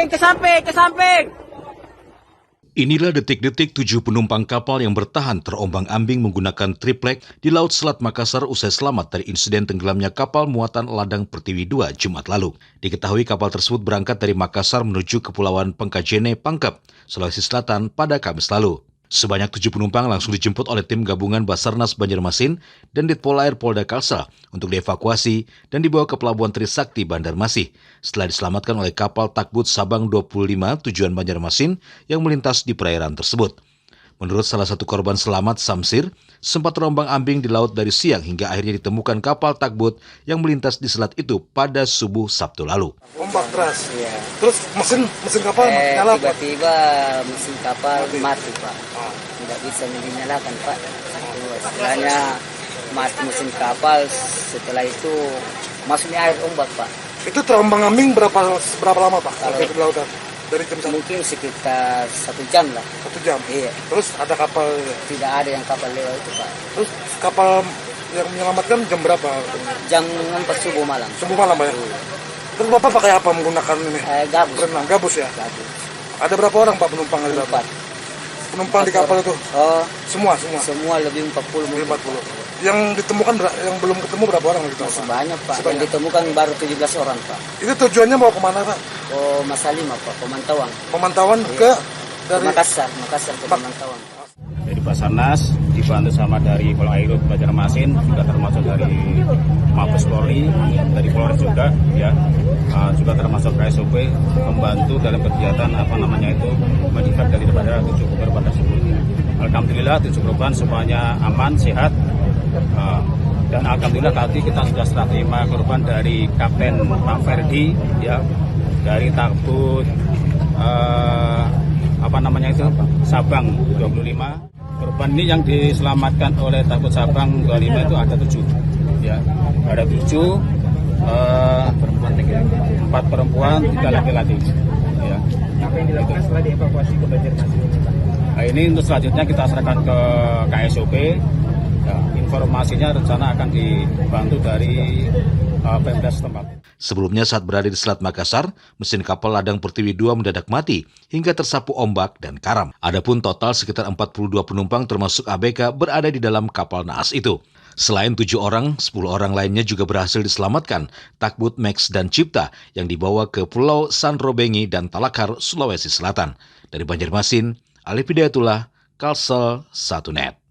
ke samping. Inilah detik-detik 7 penumpang kapal yang bertahan terombang-ambing menggunakan triplek di Laut Selat Makassar usai selamat dari insiden tenggelamnya kapal muatan Ladang Pertiwi II Jumat lalu. Diketahui kapal tersebut berangkat dari Makassar menuju Kepulauan Pangkajene, Pangkep, Sulawesi Selatan pada Kamis lalu. Sebanyak 7 penumpang langsung dijemput oleh tim gabungan Basarnas Banjarmasin dan Ditpolair Polda Kalsel untuk dievakuasi dan dibawa ke Pelabuhan Trisakti Banjarmasin setelah diselamatkan oleh kapal Takbut Sabang 25 tujuan Banjarmasin yang melintas di perairan tersebut. Menurut salah satu korban selamat, Samsir, sempat terombang-ambing di laut dari siang hingga akhirnya ditemukan kapal Takbut yang melintas di selat itu pada subuh Sabtu lalu. Ombak deras. Ya. Terus mesin kapal nyala, Pak? Tiba-tiba mesin kapal mati, Pak. Tidak bisa dinyalakan, Pak. Setelahnya mati mesin kapal, setelah itu masuknya air ombak, Pak. Itu terombang-ambing berapa lama, Pak? Kalau di lautan? Dari jam 1? Mungkin sekitar 1 jam lah. 1 jam? Iya. Terus ada kapal? Tidak ada yang kapal lewat itu, Pak. Terus kapal yang menyelamatkan jam berapa? Jam 4 subuh malam. Subuh malam, Pak, ya? Terus Bapak pakai apa menggunakan ini? Gabus. Renang, gabus ya? Gabus. Ada berapa orang, Pak, penumpang? 4. Penumpang di kapal itu? Oh, Semua? semua lebih 40. Lebih 40. Yang ditemukan, yang belum ketemu berapa orang? Masih banyak, Pak. Yang ditemukan baru 17 orang, Pak. Itu tujuannya mau kemana, Pak? Oh, Masalima, Pak. Pemantauan. Pemantauan ke dari Makassar ke pemantauan. Dari Basarnas dibantu sama dari Polairut Banjarmasin, juga termasuk dari Mabes Polri, dari Polres juga, ya, juga termasuk KSOP membantu dalam kegiatan mendekat daripada 7 korban tersebut. Alhamdulillah 7 korban semuanya aman, sehat, dan alhamdulillah tadi kita sudah serah terima korban dari Kapten Pak Ferdi, ya, dari Takbut Sabang 25. Korban ini yang diselamatkan oleh Takbut Sabang 25 itu ada 7, ya, ada 7, 4 perempuan, 3 laki-laki, ya. Apa yang dilakukan setelah dievakuasi ke Banjarmasin? Nah, ini untuk selanjutnya kita serahkan ke KSOP. Ya, informasinya rencana akan dibantu dari Pemda setempat. Sebelumnya saat berada di Selat Makassar, mesin kapal Ladang Pertiwi II mendadak mati hingga tersapu ombak dan karam. Adapun total sekitar 42 penumpang termasuk ABK berada di dalam kapal naas itu. Selain 7 orang, 10 orang lainnya juga berhasil diselamatkan Takbut Max dan Cipta yang dibawa ke Pulau Sanrobengi dan Talakar, Sulawesi Selatan. Dari Banjarmasin, Alif Hidayatullah, Kalsel 1net.